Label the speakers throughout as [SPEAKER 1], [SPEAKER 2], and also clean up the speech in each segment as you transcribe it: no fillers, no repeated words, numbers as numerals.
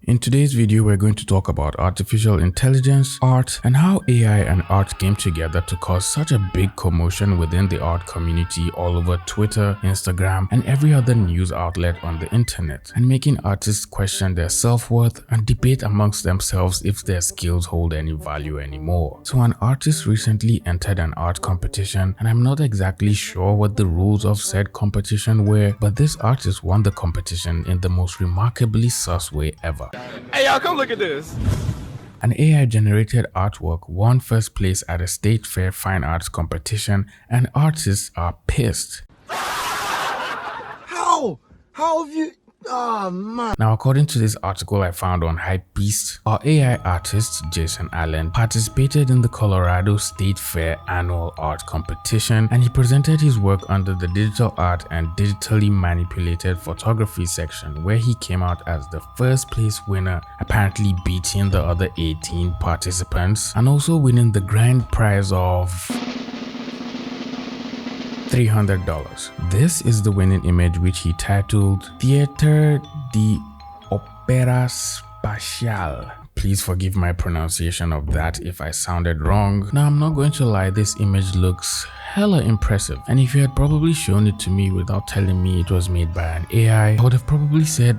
[SPEAKER 1] In today's video, we're going to talk about artificial intelligence, art, and how AI and art came together to cause such a big commotion within the art community all over Twitter, Instagram, and every other news outlet on the internet, and making artists question their self-worth and debate amongst themselves if their skills hold any value anymore. So an artist recently entered an art competition, and I'm not exactly sure what the rules of said competition were, but this artist won the competition in the most remarkably sus way ever.
[SPEAKER 2] Hey y'all, come look at this.
[SPEAKER 1] An AI-generated artwork won first place at a state fair fine arts competition, and artists are pissed.
[SPEAKER 2] How have you? Oh man.
[SPEAKER 1] Now, according to this article I found on Hypebeast, our AI artist Jason Allen participated in the Colorado State Fair annual art competition, and he presented his work under the digital art and digitally manipulated photography section, where he came out as the first place winner, apparently beating the other 18 participants and also winning the grand prize of $300. This is the winning image, which he titled Theater de Opera Spatial. Please forgive my pronunciation of that if I sounded wrong. Now, I'm not going to lie, this image looks hella impressive, and if you had probably shown it to me without telling me it was made by an AI, I would have probably said,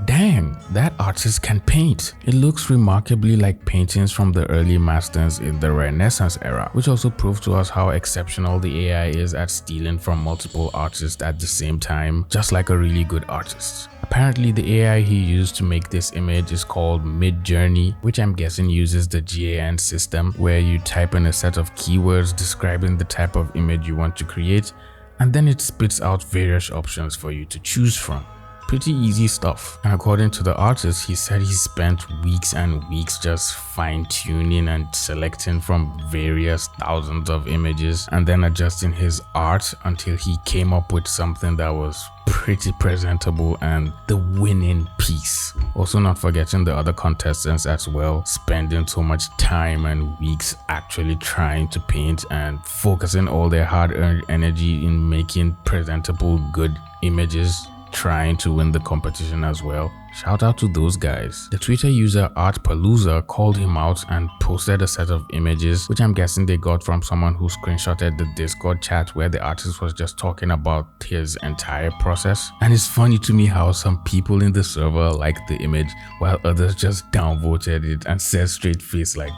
[SPEAKER 1] dang, that artist can paint. It looks remarkably like paintings from the early masters in the Renaissance era, which also proved to us how exceptional the AI is at stealing from multiple artists at the same time, just like a really good artist. Apparently, the AI he used to make this image is called Midjourney, which I'm guessing uses the GAN system, where you type in a set of keywords describing the type of image you want to create, and then it spits out various options for you to choose from. Pretty easy stuff. And according to the artist, he said he spent weeks and weeks just fine-tuning and selecting from various thousands of images and then adjusting his art until he came up with something that was pretty presentable and the winning piece. Also, not forgetting the other contestants as well, spending so much time and weeks actually trying to paint and focusing all their hard-earned energy in making presentable good images, trying to win the competition as well. Shout out to those guys. The Twitter user ArtPalooza called him out and posted a set of images, which I'm guessing they got from someone who screenshotted the Discord chat where the artist was just talking about his entire process. And it's funny to me how some people in the server liked the image while others just downvoted it and said straight face like,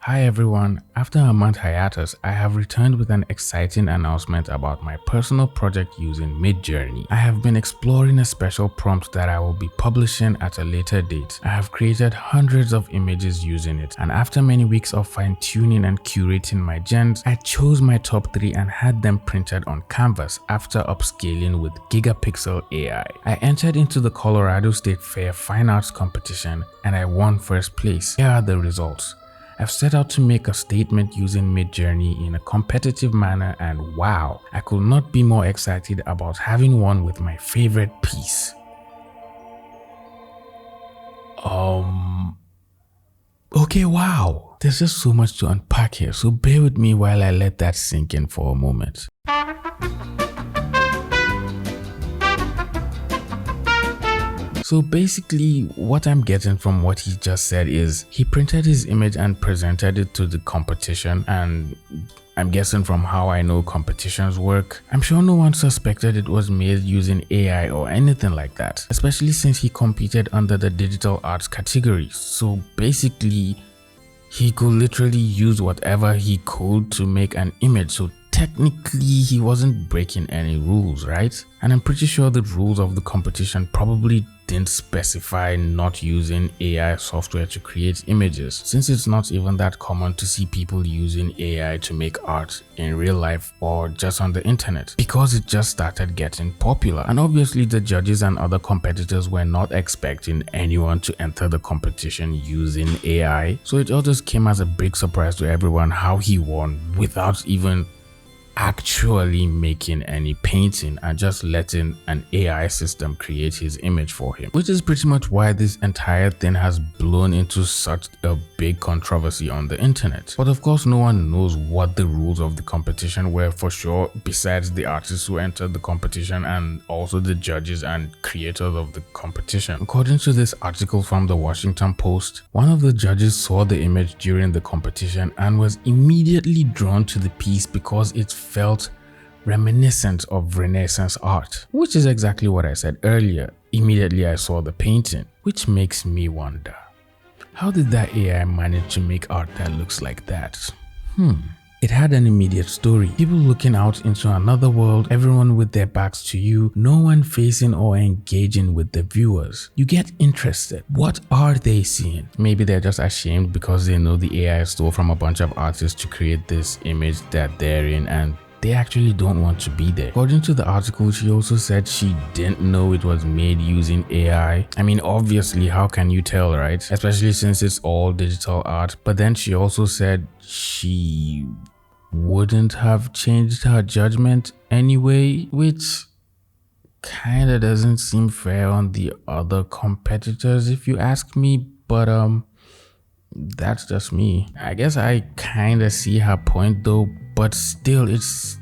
[SPEAKER 1] hi everyone, after a month hiatus, I have returned with an exciting announcement about my personal project using Midjourney. I have been exploring a special prompt that I will be publishing at a later date. I have created hundreds of images using it, and after many weeks of fine-tuning and curating my gens, I chose my top 3 and had them printed on canvas after upscaling with Gigapixel AI. I entered into the Colorado State Fair Fine Arts competition and I won first place. Here are the results. I've set out to make a statement using Midjourney in a competitive manner, and wow, I could not be more excited about having won with my favorite piece. Okay, wow. There's just so much to unpack here, so bear with me while I let that sink in for a moment. So basically, what I'm getting from what he just said is he printed his image and presented it to the competition, and I'm guessing from how I know competitions work, I'm sure no one suspected it was made using AI or anything like that, especially since he competed under the digital arts category. So basically, he could literally use whatever he could to make an image. So technically, he wasn't breaking any rules, right? And I'm pretty sure the rules of the competition probably didn't specify not using AI software to create images, since it's not even that common to see people using AI to make art in real life or just on the internet, because it just started getting popular. And obviously the judges and other competitors were not expecting anyone to enter the competition using AI, so it all just came as a big surprise to everyone how he won without even actually making any painting and just letting an AI system create his image for him, which is pretty much why this entire thing has blown into such a big controversy on the internet. But of course, no one knows what the rules of the competition were for sure, besides the artists who entered the competition and also the judges and creators of the competition. According to this article from the Washington Post, one of the judges saw the image during the competition and was immediately drawn to the piece because it felt reminiscent of Renaissance art, which is exactly what I said earlier. Immediately I saw the painting, which makes me wonder, how did that AI manage to make art that looks like that? It had an immediate story. People looking out into another world, everyone with their backs to you, no one facing or engaging with the viewers. You get interested. What are they seeing? Maybe they're just ashamed because they know the AI stole from a bunch of artists to create this image that they're in, and they actually don't want to be there. According to the article, she also said she didn't know it was made using AI. I mean, obviously, how can you tell, right? Especially since it's all digital art. But then she also said she wouldn't have changed her judgment anyway, which kinda doesn't seem fair on the other competitors if you ask me, but that's just me. I guess I kinda see her point though, but still it's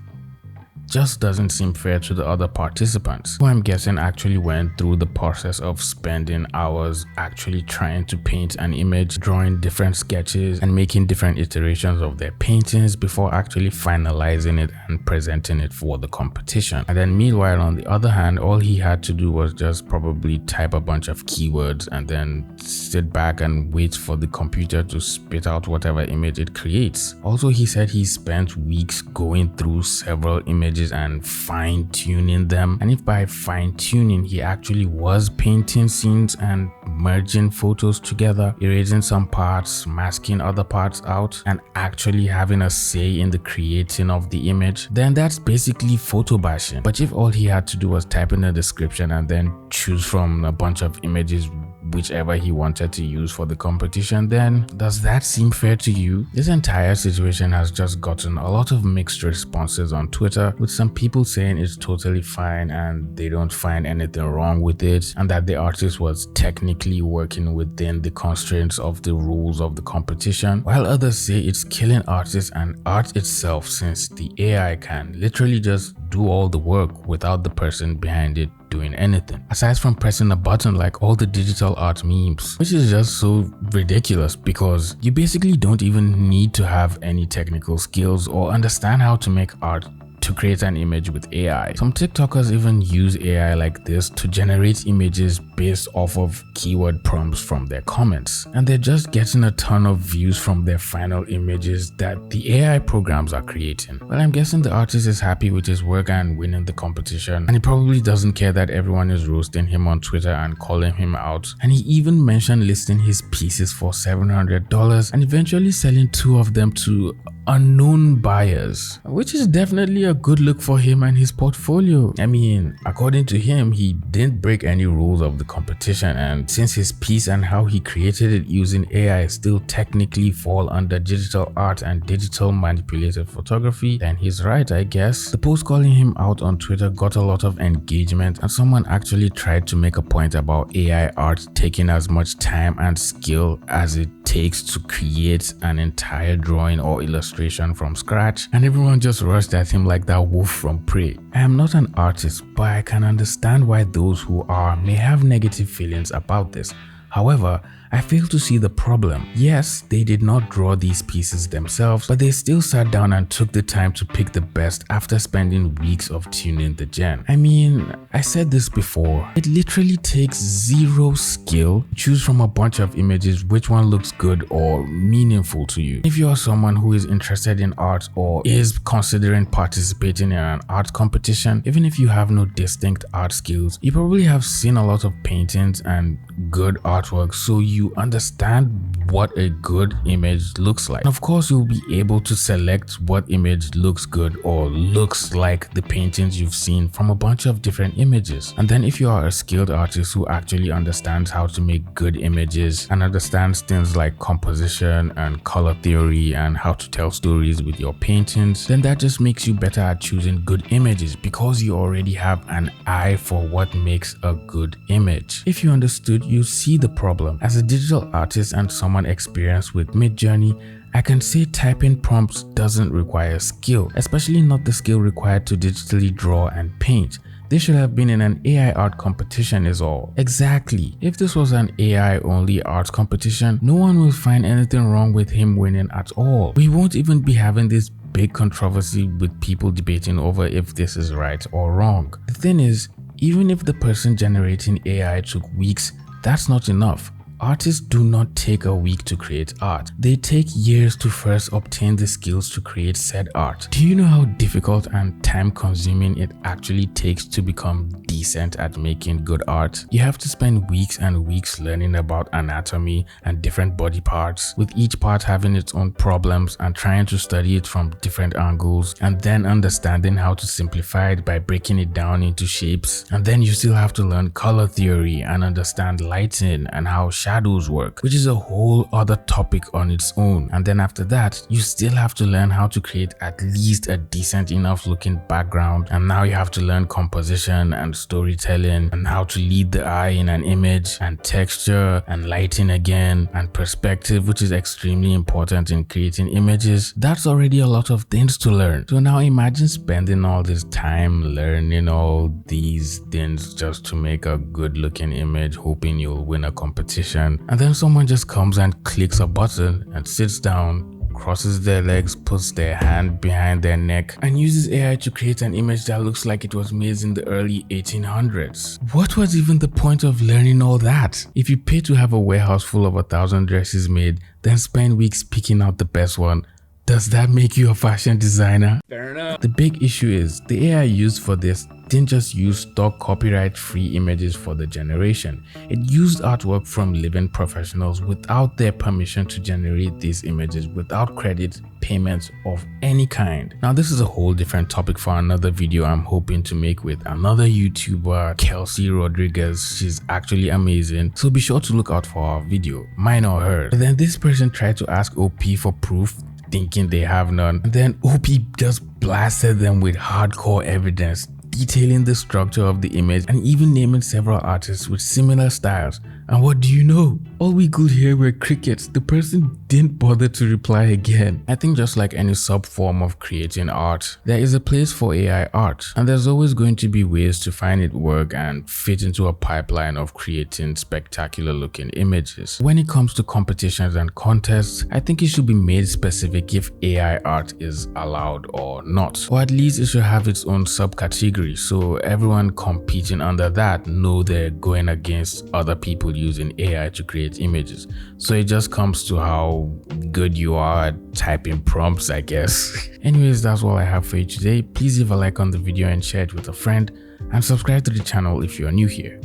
[SPEAKER 1] just doesn't seem fair to the other participants, who I'm guessing actually went through the process of spending hours actually trying to paint an image, drawing different sketches and making different iterations of their paintings before actually finalizing it and presenting it for the competition. And then meanwhile, on the other hand, all he had to do was just probably type a bunch of keywords and then sit back and wait for the computer to spit out whatever image it creates. Also, he said he spent weeks going through several images and fine-tuning them, and if by fine-tuning he actually was painting scenes and merging photos together, erasing some parts, masking other parts out, and actually having a say in the creating of the image, then that's basically photo bashing. But if all he had to do was type in a description and then choose from a bunch of images whichever he wanted to use for the competition, then does that seem fair to you? This entire situation has just gotten a lot of mixed responses on Twitter, with some people saying it's totally fine and they don't find anything wrong with it, and that the artist was technically working within the constraints of the rules of the competition, while others say it's killing artists and art itself, since the AI can literally just do all the work without the person behind it doing anything, aside from pressing a button like all the digital art memes, which is just so ridiculous because you basically don't even need to have any technical skills or understand how to make art to create an image with AI. Some TikTokers even use AI like this to generate images based off of keyword prompts from their comments, and they're just getting a ton of views from their final images that the AI programs are creating. Well, I'm guessing the artist is happy with his work and winning the competition, and he probably doesn't care that everyone is roasting him on Twitter and calling him out. And he even mentioned listing his pieces for $700 and eventually selling 2 of them to unknown buyers, which is definitely a good look for him and his portfolio. I mean, according to him, he didn't break any rules of the competition, and since his piece and how he created it using AI still technically fall under digital art and digital manipulated photography, then he's right, I guess. The post calling him out on Twitter got a lot of engagement, and someone actually tried to make a point about AI art taking as much time and skill as it takes to create an entire drawing or illustration from scratch, and everyone just rushed at him like that wolf from Prey. I am not an artist, but I can understand why those who are may have negative feelings about this. However, I fail to see the problem. Yes, they did not draw these pieces themselves, but they still sat down and took the time to pick the best after spending weeks of tuning the gen. I mean, I said this before, it literally takes zero skill to choose from a bunch of images which one looks good or meaningful to you. If you are someone who is interested in art or is considering participating in an art competition, even if you have no distinct art skills, you probably have seen a lot of paintings and good art artwork so you understand what a good image looks like. And of course, you'll be able to select what image looks good or looks like the paintings you've seen from a bunch of different images. And then if you are a skilled artist who actually understands how to make good images and understands things like composition and color theory and how to tell stories with your paintings, then that just makes you better at choosing good images because you already have an eye for what makes a good image. If you understood, you see the problem. As a digital artist and someone experienced with Midjourney, I can say typing prompts doesn't require skill, especially not the skill required to digitally draw and paint. They should have been in an AI art competition is all. Exactly. If this was an AI only art competition, no one will find anything wrong with him winning at all. We won't even be having this big controversy with people debating over if this is right or wrong. The thing is, even if the person generating AI took weeks, that's not enough. Artists do not take a week to create art. They take years to first obtain the skills to create said art. Do you know how difficult and time-consuming it actually takes to become decent at making good art? You have to spend weeks and weeks learning about anatomy and different body parts, with each part having its own problems and trying to study it from different angles, and then understanding how to simplify it by breaking it down into shapes. And then you still have to learn color theory and understand lighting and how shadows work, which is a whole other topic on its own. And then after that, you still have to learn how to create at least a decent enough looking background. And now you have to learn composition and storytelling and how to lead the eye in an image, and texture and lighting again, and perspective, which is extremely important in creating images. That's already a lot of things to learn. So now imagine spending all this time learning all these things just to make a good looking image, hoping you'll win a competition. And then someone just comes and clicks a button and sits down, crosses their legs, puts their hand behind their neck, and uses AI to create an image that looks like it was made in the early 1800s. What was even the point of learning all that? If you pay to have a warehouse full of 1,000 dresses made, then spend weeks picking out the best one, does that make you a fashion designer?
[SPEAKER 2] Fair enough.
[SPEAKER 1] The big issue is the AI used for this didn't just use stock copyright-free images for the generation. It used artwork from living professionals without their permission to generate these images without credit, payments of any kind. Now this is a whole different topic for another video I'm hoping to make with another YouTuber, Kelsey Rodriguez. She's actually amazing, so be sure to look out for our video, mine or hers. But then this person tried to ask OP for proof, thinking they have none, and then OP just blasted them with hardcore evidence detailing the structure of the image and even naming several artists with similar styles. And what do you know? All we could hear were crickets. The person didn't bother to reply again. I think just like any sub-form of creating art, there is a place for AI art, and there's always going to be ways to find it work and fit into a pipeline of creating spectacular looking images. When it comes to competitions and contests, I think it should be made specific if AI art is allowed or not, or at least it should have its own subcategory so everyone competing under that know they're going against other people using AI to create images. So it just comes to how good you are at typing prompts, I guess. Anyways, that's all I have for you today. Please leave a like on the video and share it with a friend, and subscribe to the channel if you are new here.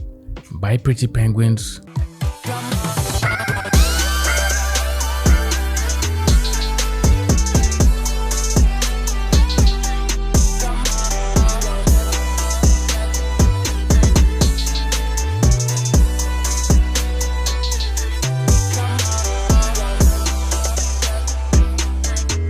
[SPEAKER 1] Bye, pretty penguins.